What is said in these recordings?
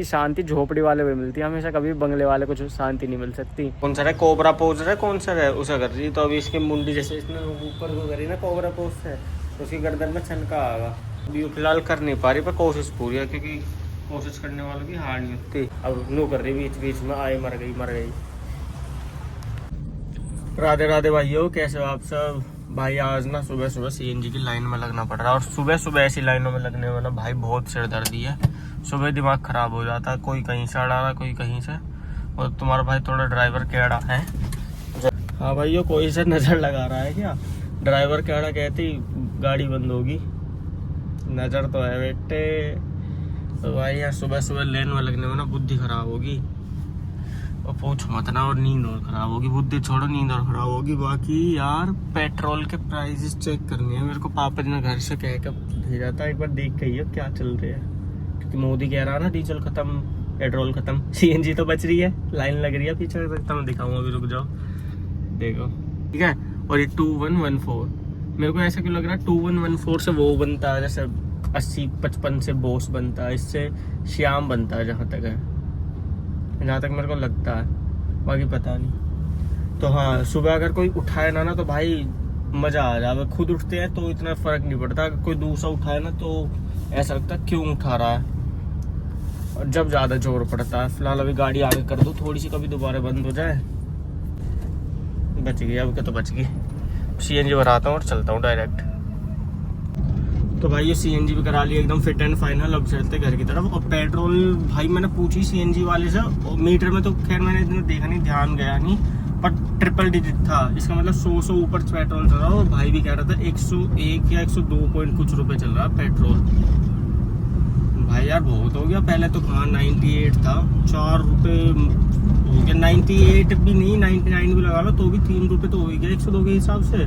शांति झोपड़ी वाले में मिलती है हमेशा, कभी बंगले वाले को शांति नहीं मिल सकती। कौन सा है कोबरा पोज है, कौन सा है उसे कर रही, तो अभी इसकी मुंडी जैसे इसने ऊपर को करी ना कोबरा पोज से, तो उसकी गर्दन में छनका आएगा। अभी फिलहाल कर नहीं पा रही, पर कोशिश पूरी है, क्योंकि कोशिश करने वालों की हार नहीं होती। अब नू कर रही बीच बीच में, आए मर गई। राधे राधे भाइयों, कैसे हो आप सब। भाई आज ना सुबह सुबह सीएनजी की लाइन में लगना पड़ रहा है, और सुबह सुबह ऐसी लाइनों में लगने में ना भाई बहुत सिरदर्दी है। सुबह दिमाग खराब हो जाता है, कोई कहीं से अड़ा रहा, कोई कहीं से। और तुम्हारा भाई थोड़ा ड्राइवर केड़ा है। हाँ भाइयों, कोई से नज़र लगा रहा है क्या। ड्राइवर केड़ा कहती गाड़ी बंद होगी, नज़र तो है बेटे। तो भाई यार सुबह सुबह लेन में लगने में ना बुद्धि खराब होगी, और पूछ मत ना, और नींद और खराब होगी। बुद्धि छोड़ो, नींद और खराब होगी। बाकी यार पेट्रोल के प्राइसेस चेक करने हैं मेरे को, पापा जी ने घर से कह कर भेजा था, एक बार देख के आइए क्या चल रहा है। क्योंकि मोदी कह रहा ना डीजल खत्म, पेट्रोल खत्म, सीएनजी तो बच रही है, लाइन लग रही है पीछे तक। मैं दिखाऊंगा, अभी रुक जाओ, देखो ठीक है। और ये 2114 मेरे को ऐसा क्यों लग रहा है 2114 से वो बनता है जैसे 80-55 से बोस बनता है, इससे श्याम बनता है, जहाँ तक मेरे को लगता है, बाकी पता नहीं। तो हाँ, सुबह अगर कोई उठाए ना तो भाई मजा आ जाए। अगर खुद उठते हैं तो इतना फर्क नहीं पड़ता, अगर कोई दूसरा उठाए ना तो ऐसा लगता है क्यों उठा रहा है, और जब ज्यादा जोर पड़ता है। फिलहाल अभी गाड़ी आगे कर दो थोड़ी सी, कभी दोबारा बंद हो जाए। बच गई, अब क्या तो बच गई। सीएनजी भराता हूँ और चलता हूँ डायरेक्ट। तो भाई ये सीएनजी भी करा लिया एकदम फिट एंड फाइनल। अब चलते घर की तरफ। और पेट्रोल भाई मैंने पूछी सीएनजी वाले से, मीटर में तो खैर मैंने इतना देखा नहीं, ध्यान गया नहीं, पर ट्रिपल डिजिट था। इसका मतलब 100 ऊपर पेट्रोल चल रहा है। और भाई भी कह रहा था 101 या 102 पॉइंट कुछ रुपए चल रहा है पेट्रोल। भाई यार बहुत हो गया, पहले तो कहाँ 98 था, 4 रुपये हो गया। 98 भी नहीं, 99 भी लगा लो तो भी 3 रुपये तो हो ही गया 102 के हिसाब से।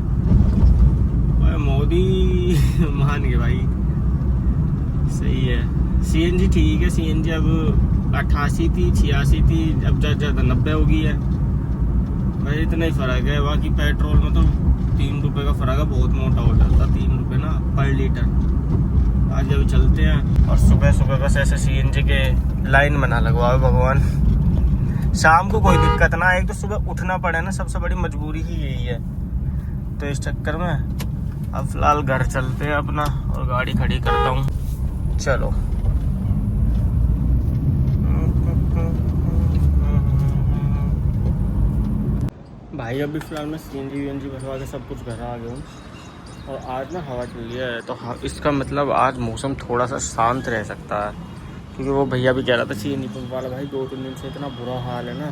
मोदी मान गए भाई, सही है। सीएनजी ठीक है, सीएनजी अब 88 थी, 86 थी, अब ज़्यादा 90 हो गई है भाई, इतना ही फर्क है। बाकी पेट्रोल में तो 3 रुपये का फर्क है, बहुत मोटा हो जाता 3 रुपये ना पर लीटर। आज अभी चलते हैं। और सुबह सुबह बस ऐसे सीएनजी के लाइन में ना लगवाओ भगवान, शाम को कोई दिक्कत ना। एक तो सुबह उठना पड़े ना, सबसे बड़ी मजबूरी ही यही है। तो इस चक्कर में अब फिलहाल घर चलते हैं अपना, और गाड़ी खड़ी करता हूँ। चलो भाई अभी फिलहाल मैं सीएनजी भरवा के सब कुछ घर आ गया हूँ। और आज ना हवा चल रही है, तो इसका मतलब आज मौसम थोड़ा सा शांत रह सकता है। क्योंकि वो भैया भी कह रहा था सीएनजी पंप वाला, भाई 2-3 दिन से इतना बुरा हाल है ना,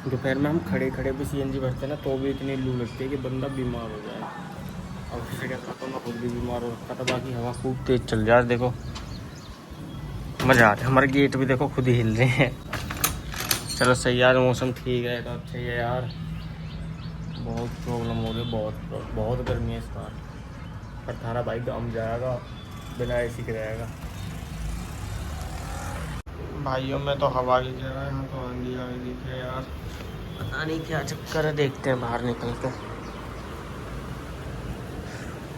दोपहर में हम खड़े खड़े भी सीएनजी भरते हैं ना तो भी इतनी लू लगती है कि बंदा बीमार हो जाए। और उससे क्या था, तो मैं खुद भी बीमार हो रखा था। बाकी हवा खूब तेज चल रहा है, देखो मज़ा आ रहा है। हमारे गेट भी देखो खुद ही हिल रहे हैं। चलो सही यार, मौसम ठीक है तो अच्छा ही है यार। बहुत प्रॉब्लम हो रही है, बहुत गर्मी है इस बार। पर थारा भाई दम जाएगा, बिना एसी के रहेगा। भाइयों में तो हवा की जगह यहाँ तो आंधी आ गई है यार, पता नहीं क्या चक्कर है। देखते हैं बाहर निकल कर।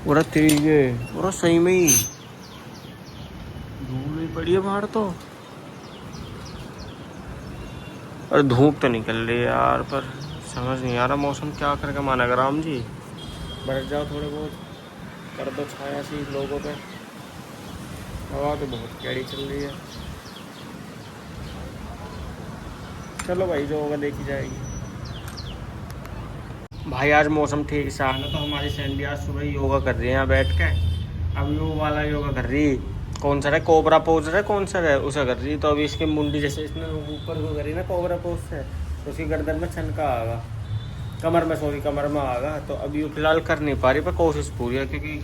पूरा तेज है, पूरा सही में ही धूप नहीं पड़ी है बाहर तो, और धूप तो निकल रही है यार। पर समझ नहीं आ रहा मौसम क्या करेगा। माना कर राम जी बरस जाओ थोड़े बहुत, कर दो छाया सी लोगों पे। हवा तो बहुत कैड़ी चल रही है। चलो भाई जो होगा देखी जाएगी। भाई आज मौसम ठीक सा है ना, तो हमारी सैंडी आज सुबह योगा कर रही है यहाँ बैठ के। अब वो वाला योगा कर रही, कौन सा है कोबरा पोज है, कौन सा है उसे कर रही। तो अभी इसकी मुंडी जैसे इसने ऊपर को करी ना कोबरा पोज से, तो उसकी गर्दन में छनका आएगा, कमर में आएगा। तो अभी वो फिलहाल कर नहीं पा रही, पर कोशिश पूरी है, क्योंकि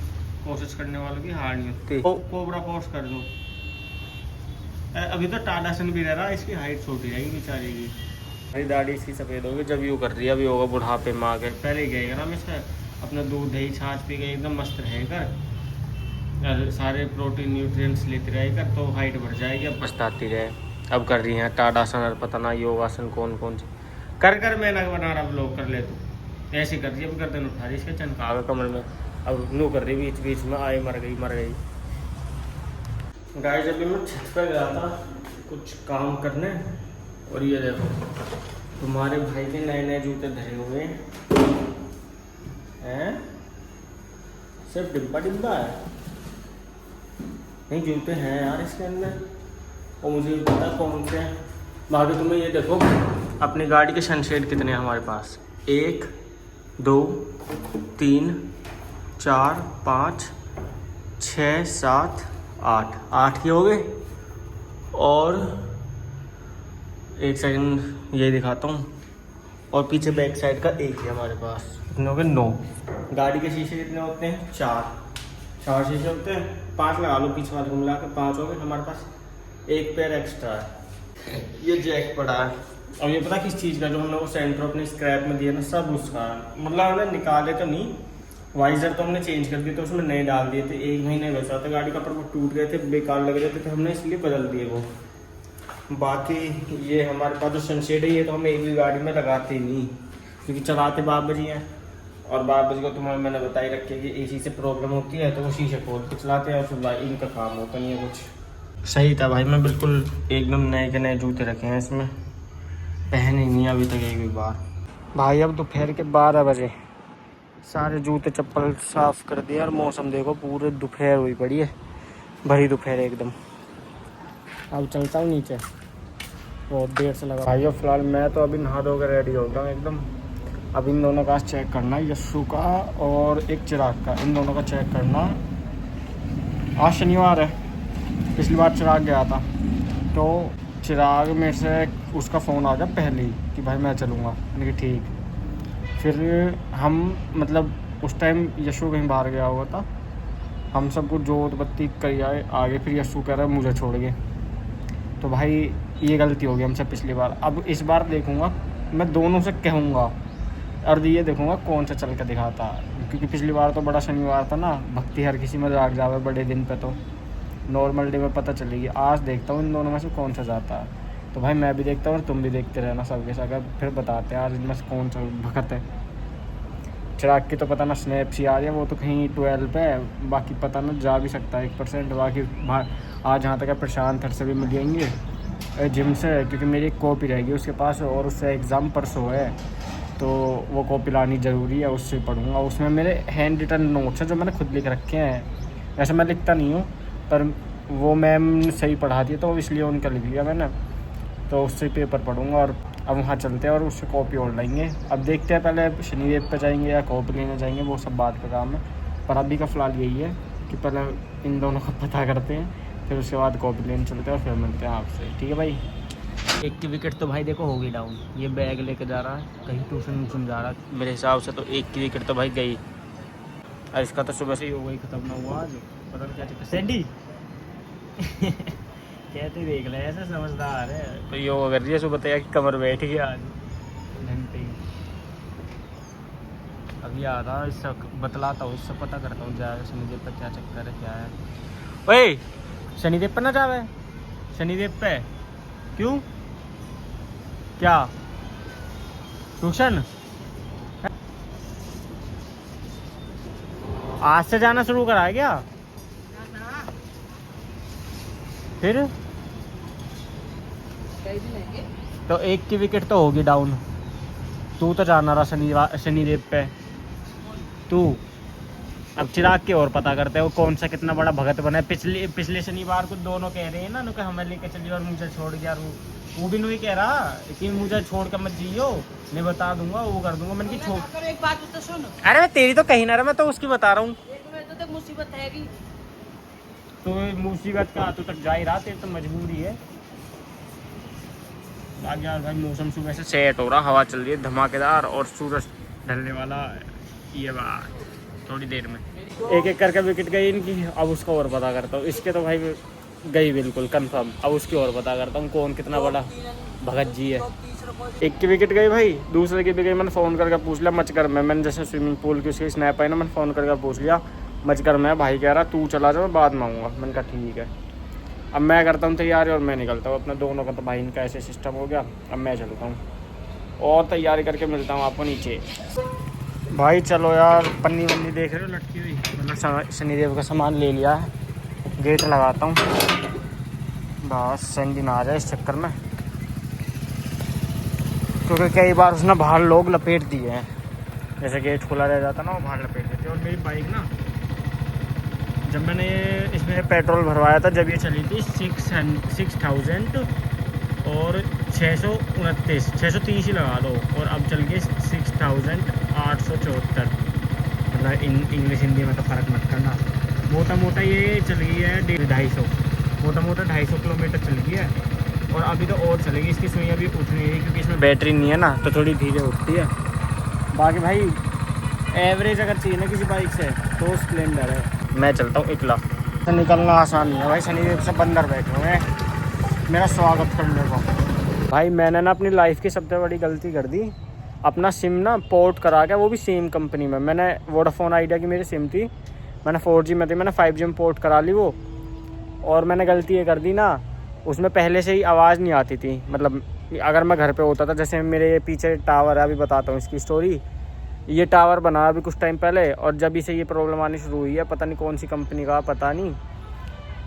कोशिश करने वालों की हार नहीं होती। कोबरा पोज कर दो। अभी तो टाडासन भी रह रहा, इसकी हाइट छोटी रहेगी बेचारी की। मेरी दाढ़ी इसकी सफ़ेद होगी जब यूँ कर रही है। अभी होगा बुढ़ापे में आके, पहले ही गएगा ना मिस्टर, अपना दूध दही छाछ पी के एकदम मस्त रहेगा, सारे प्रोटीन न्यूट्रिएंट्स लेते रहेगा, तो हाइट बढ़ जाएगी। अब पछताती रहे। अब कर रही हैं टाडासन और पता ना योगासन कौन सी कर मैं ना बना रहा ब्लॉग कर ले। तो ऐसे कर रही है, अब गर्दन उठा रही, इसके चनका कमर में। अब नू कर रही बीच बीच में, आए मर गई। गाइस अभी मैं छत पे गया था, कुछ काम करने। और ये देखो तुम्हारे भाई के नए नए जूते धरे हुए हैं। सिर्फ डिब्बा डिब्बा है, नहीं जूते हैं यार इसके अंदर। और मुझे पता कौन से हैं। बाकी तुम्हें ये देखो अपनी गाड़ी के सनशेड कितने हैं हमारे पास। 1 2 3 4 5 6 7 8 के हो गए। और एक सेकंड ये दिखाता हूँ। और पीछे बैक साइड का एक है हमारे पास। कितने हो गए? 9। गाड़ी के शीशे कितने होते हैं? 4 शीशे होते हैं। 5 लगा लो पीछे वाले को मिला के, 5 हो गए। हमारे पास एक पेयर एक्स्ट्रा है। ये जैक पड़ा है। और ये पता किस चीज़ का? जो हमने वो सेंटर अपने स्क्रैप में दिया ना, सब उसका। मतलब हमने निकाले तो नहीं, वाइजर तो हमने चेंज कर दिए तो उसमें नए डाल दिए थे। 1 महीने वैसा था, गाड़ी का पर वो टूट गए थे, बेकार लग रहे थे, तो हमने इसलिए बदल दिए वो। बाकी ये हमारे पास जो सनशेड है, ये तो हम एक भी गाड़ी में लगाते ही नहीं, क्योंकि चलाते बाबा जी हैं। और बाबा जी को तुम्हें मैंने बताई रखी कि एसी से प्रॉब्लम होती है, तो वो शीशे खोल के चलाते हैं। और फिर भाई इनका काम होता नहीं है कुछ। सही था भाई, मैं बिल्कुल एकदम नए के नए जूते रखे हैं इसमें, पहने नहीं अभी तक एक भी बार। भाई अब दोपहर के 12 बजे सारे जूते चप्पल साफ़ कर दिए। और मौसम देखो, पूरे दोपहर हुई पड़ी है, भरी दोपहर एकदम। अब चलता हूँ नीचे, बहुत देर से लगा भाई। फिलहाल मैं तो अभी नहा धो कर रेडी हो गया एकदम। अब इन दोनों का चेक करना है, यस्सू का और एक चिराग का, इन दोनों का चेक करना। आज शनिवार है, पिछली बार चिराग गया था तो चिराग मेरे से उसका फ़ोन आ गया पहले ही कि भाई मैं चलूँगा। मैंने कहा ठीक। फिर हम मतलब उस टाइम यशु कहीं बाहर गया हुआ था, हम सबको जोत बत्ती कर आए आगे। फिर यशु कह रहा है मुझे छोड़ गए। तो भाई ये गलती हो गई हमसे पिछली बार। अब इस बार देखूँगा, मैं दोनों से कहूँगा और ये देखूँगा कौन सा चल के दिखाता। क्योंकि पिछली बार तो बड़ा शनिवार था ना, भक्ति हर किसी में जाग जावे बड़े दिन पे, तो नॉर्मल डे में पता चलेगी। आज देखता हूँ इन दोनों में से कौन सा जाता है। तो भाई मैं भी देखता हूँ और तुम भी देखते रहना सबके साथ, फिर बताते हैं आज इनमें से कौन सा भगत है। चिराग की तो पता ना स्नैप सी आ रही है, वो तो कहीं 12 पे है। बाकी पता ना जा भी सकता है 1%। बाकी आज जहाँ तक है प्रशांत हर से भी मिल जाएंगे जिम से, क्योंकि मेरी एक कॉपी रहेगी उसके पास और उससे एग्ज़ाम परसों है, तो वो कॉपी लानी ज़रूरी है, उससे पढ़ूँगा। उसमें मेरे हैंड रिटन नोट्स हैं जो मैंने खुद लिख रखे हैं। वैसे मैं लिखता नहीं हूँ, पर वो मैम सही पढ़ाती है तो इसलिए उनका लिख लिया मैंने, तो उससे पेपर पढ़ूँगा। और अब वहाँ चलते हैं और उससे कॉपी और लाएंगे। अब देखते हैं, पहले शनिदेव पे जाएंगे या कॉपी लेने जाएंगे, वो सब बात का काम है। पर अभी का फ़िलहाल यही है कि पहले इन दोनों का पता करते हैं, फिर उसके बाद कॉपी लेने चलते हैं और फिर मिलते हैं आपसे। ठीक है भाई। एक की विकेट तो भाई देखो हो गई डाउन। ये बैग लेके जा रहा है कहीं ट्यूशन जा रहा है मेरे हिसाब से, तो एक की विकेट तो भाई गई। और इसका तो सुबह से ही हो गई, खत्म ना हुआ आज, पता नहीं क्या चक्कर। सैंडी कहते देख ले, ऐसे समझदार है। तो योगा कर रही है, सुबह तक कमर बैठ गया आज घंटे। अभी आ रहा है, इससे बतलाता हूँ, इससे पता करता हूँ जाए शनिदेव पर क्या चक्कर है क्या है। ओए शनिदेव पर ना जावे, शनिदेव पे क्यों, क्या ट्यूशन आज से जाना शुरू करा है क्या? फिर तो एक की विकेट तो होगी डाउन। तू तो जाना रहा शनिदेव पे तू। अब चिराग के और पता करते हो कौन सा कितना बड़ा भगत बना है। पिछले शनिवार को दोनों कह रहे हैं ना कि हमें लेके चलिए और मुझे छोड़ गया। वो भी नहीं कह रहा कि मुझे छोड़ कर मत जियो, मैं बता दूंगा, वो कर दूंगा। मैंने की छोड़। एक बात तो सुन। अरे मैं तेरी तो कहीं ना रहा, मैं तो उसकी बता रहा हूँ। तो मुसीबत है कि तो मुसीबत का तो तक जा ही रहा, तेरी तो मजबूरी है। आज यार भाई मौसम सुबह से सेट हो रहा, हवा चल रही है धमाकेदार और सूरज ढलने वाला। ये बात थोड़ी देर में एक एक करके विकेट गई इनकी। अब उसका और पता करता हूँ। इसके तो भाई गई बिल्कुल कंफर्म। अब उसकी और पता करता हूँ कौन कितना बड़ा भगत जी है। एक की विकेट गई भाई, दूसरे की भी गई। मैंने फ़ोन करके पूछ लिया मचकर में, मैंने जैसे स्विमिंग पूल की उसकी स्नैप आई ना, मैंने फ़ोन करके पूछ लिया मचकर में। भाई कह रहा तू चला जा, मैं बाद में आऊँगा। मैंने कहा ठीक है। अब मैं करता हूँ तैयारी और मैं निकलता हूँ अपने दोनों का। तो भाई इनका ऐसे सिस्टम हो गया, अब मैं चलता हूँ और तैयारी करके मिलता हूँ आपको नीचे। भाई चलो यार, पन्नी वन्नी देख रहे हो लटकी हुई, मतलब शनिदेव का सामान ले लिया है। गेट लगाता हूँ, बस सैंडी ना आ जाए इस चक्कर में, क्योंकि कई बार उसने बाहर लोग लपेट दिए हैं, जैसे गेट खुला रह जाता ना वो बाहर लपेट देते। और मेरी बाइक ना, जब मैंने इसमें पेट्रोल भरवाया था जब ये चली थी 6000 और 630 ही लगा दो, और अब चल गई 6874। मतलब इंग्लिश हिंदी में तो फ़र्क मत करना। मोटा मोटा ये चल गई है 250, मोटा मोटा 250 किलोमीटर चल गई है। और अभी तो और चलेगी, इसकी सुई अभी उठ नहीं रही क्योंकि इसमें बैटरी नहीं है ना, तो थोड़ी धीरे उठती है। बाकी भाई एवरेज अगर चाहिए ना किसी बाइक से तो स्प्लेंडर है। मैं चलता हूँ इकला, तो निकलना आसान नहीं है भाई, शनिदेव से बंदर बैठे हुए हैं मेरा स्वागत करने को। भाई मैंने ना अपनी लाइफ की सबसे बड़ी गलती कर दी, अपना सिम ना पोर्ट करा के, वो भी सेम कंपनी में। मैंने वोडाफोन आइडिया की मेरी सिम थी, मैंने 4G में थी, मैंने 5G में पोर्ट करा ली वो। और मैंने गलती ये कर दी ना, उसमें पहले से ही आवाज़ नहीं आती थी। मतलब अगर मैं घर पे होता था, जैसे मेरे पीछे टावर है, अभी बताता हूँ इसकी स्टोरी। ये टावर बना अभी कुछ टाइम पहले, और जब से ये प्रॉब्लम आनी शुरू हुई है, पता नहीं कौन सी कंपनी का, पता नहीं।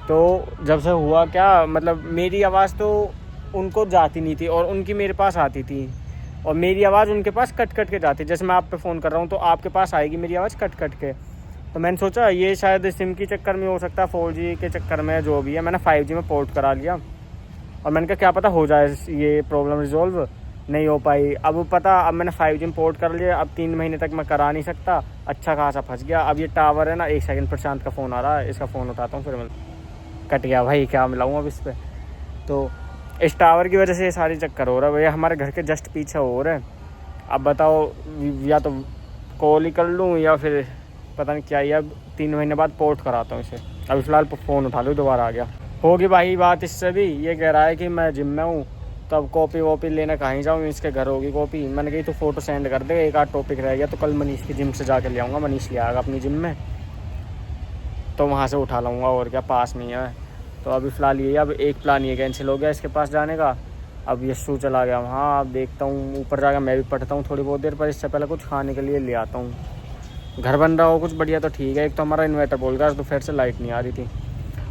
तो जब से हुआ क्या, मतलब मेरी आवाज़ तो उनको जाती नहीं थी और उनकी मेरे पास आती थी, और मेरी आवाज़ उनके पास कट कट के जाती। जैसे मैं आप पे फ़ोन कर रहा हूँ तो आपके पास आएगी मेरी आवाज़ कट कट के। तो मैंने सोचा ये शायद सिम की चक्कर में हो सकता है, 4G के चक्कर में, जो भी है। मैंने 5G में पोर्ट करा लिया और मैंने कहा क्या पता हो जाए ये प्रॉब्लम रिजॉल्व। नहीं हो पाई। अब पता, अब मैंने 5G में पोर्ट कर लिया, अब 3 महीने तक मैं करा नहीं सकता, अच्छा खासा फंस गया। अब ये टावर है ना, 1 सेकंड प्रशांत का फ़ोन आ रहा है, इसका फ़ोन उठाता हूँ, फिर मैं कट गया भाई, क्या मिलाऊँ अब इस पर। तो इस टावर की वजह से ये सारी चक्कर हो रहा है भैया, हमारे घर के जस्ट पीछे हो रहा है। अब बताओ, या तो कॉल ही कर लूँ या फिर पता नहीं क्या ही। अब 3 महीने बाद पोर्ट कराता हूँ इसे। अभी फ़िलहाल फ़ोन उठा लूँ, दोबारा आ गया। होगी भाई बात इससे भी, ये कह रहा है कि मैं जिम में हूँ, तो अब कॉपी वॉपी लेने कहीं जाऊँ, इसके घर होगी कॉपी। मैंने कही तो फ़ोटो सेंड कर दे, एक आध टॉपिक रह गया तो कल मनीष की जिम से जाके ले आऊँगा। मनीष ले आएगा अपनी जिम में, तो वहाँ से उठा लाऊँगा, और क्या, पास में है। तो अभी फ़िलहाल ये, अब एक प्लान ये कैंसिल हो गया इसके पास जाने का। अब यस्सू चला गया वहाँ, अब देखता हूँ ऊपर जाकर मैं भी पढ़ता हूँ थोड़ी बहुत देर, पर इससे पहले कुछ खाने के लिए ले आता हूँ। घर बन रहा हो कुछ बढ़िया तो ठीक है। एक तो हमारा इन्वर्टर बोल गया, तो फिर से लाइट नहीं आ रही थी।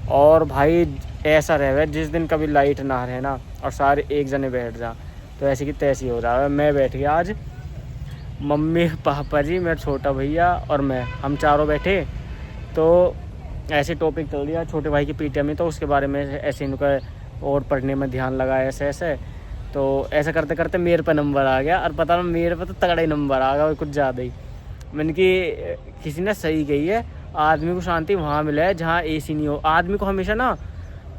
और भाई ऐसा रहे जिस दिन कभी लाइट ना रहे ना, और सारे एक जने बैठ जा, तो ऐसी की तैसी हो रहा है। मैं बैठ गया आज, मम्मी पापा जी, मेरा छोटा भैया और मैं, हम चारों बैठे। तो ऐसे टॉपिक चल दिया छोटे भाई की पीटीएम में, तो उसके बारे में ऐसे इनका और पढ़ने में ध्यान लगा ऐसे ऐसे। तो ऐसा करते करते मेरे पे नंबर आ गया, और पता नहीं मेरे पे तो तगड़ा ही नंबर आ गया, कुछ ज़्यादा ही। मैंने कि किसी ने सही कही है, आदमी को शांति वहाँ मिला है जहाँ एसी नहीं हो। आदमी को हमेशा ना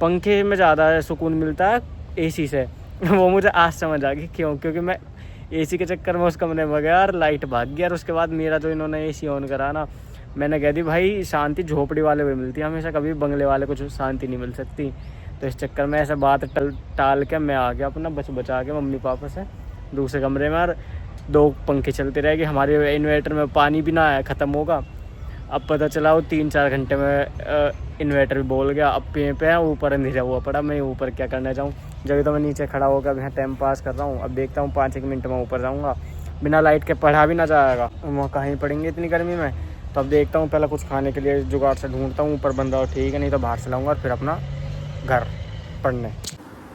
पंखे में ज़्यादा सुकून मिलता है एसी से। वो मुझे आज समझ आ गई क्यों, क्योंकि मैं एसी के चक्कर में उस कमरे में गया और लाइट भाग गया। और उसके बाद मेरा जो इन्होंने एसी ऑन करा ना, मैंने कह दी भाई शांति झोपड़ी वाले को मिलती है हमेशा, कभी बंगले वाले को शांति नहीं मिल सकती। तो इस चक्कर में ऐसा बात टाल के मैं आ गया अपना बचा के मम्मी पापा से दूसरे कमरे में। और 2 पंखे चलते रह गए, हमारे इन्वर्टर में पानी भी ना आया, ख़त्म होगा। अब पता चला वो 3-4 घंटे में इन्वर्टर भी बोल गया। अब पे है, ऊपर अंधेरा हुआ पड़ा, मैं ऊपर क्या करना चाहूँ। जब तो मैं नीचे खड़ा होकर यहाँ टाइम पास कर रहा हूँ। अब देखता हूँ 5-1 मिनट में ऊपर जाऊँगा, बिना लाइट के पढ़ा भी ना जाएगा, वहाँ कहीं पढ़ेंगे इतनी गर्मी में। तो अब देखता हूँ, पहले कुछ खाने के लिए जुगाड़ से ढूंढता हूँ, ऊपर बंदा हो ठीक है, नहीं तो बाहर से लाऊंगा, और फिर अपना घर पढ़ने।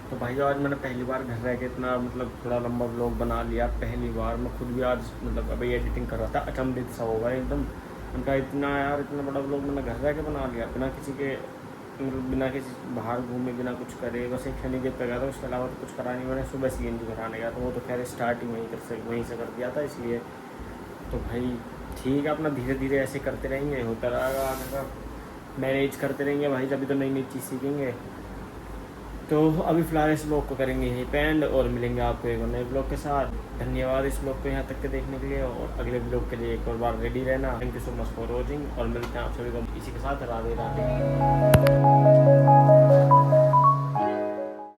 तो भाई आज मैंने पहली बार घर रह के इतना मतलब थोड़ा लंबा व्लॉग बना लिया, पहली बार। मैं खुद भी आज मतलब अभी एडिटिंग कर रहा था, अचंभित सा होगा एकदम। उनका इतना यार, इतना बड़ा व्लॉग मैंने घर रह के बना लिया, बिना किसी के, बिना किसी बाहर घूमे, बिना कुछ करे। बस एक शनिदेव पे गया था, उसके अलावा तो कुछ करा नहीं। मैंने सुबह CNG कराने गया, तो वो तो खैर स्टार्टिंग वहीं से कर दिया था, इसलिए। तो भाई ठीक है, अपना धीरे धीरे ऐसे करते रहेंगे, होता रहेगा आगे का, मैनेज करते रहेंगे भाई, जब भी तो नई नई चीज़ सीखेंगे। तो अभी फ़िलहाल इस ब्लॉग को करेंगे यहीं पे एंड, और मिलेंगे आपको एक नए ब्लॉग के साथ। धन्यवाद इस ब्लॉग को यहाँ तक के देखने के लिए, और अगले ब्लॉग के लिए एक और बार रेडी रहना। Thank you so much for watching, और मिलते हैं आप सभी को इसी के साथ। राधे राधे।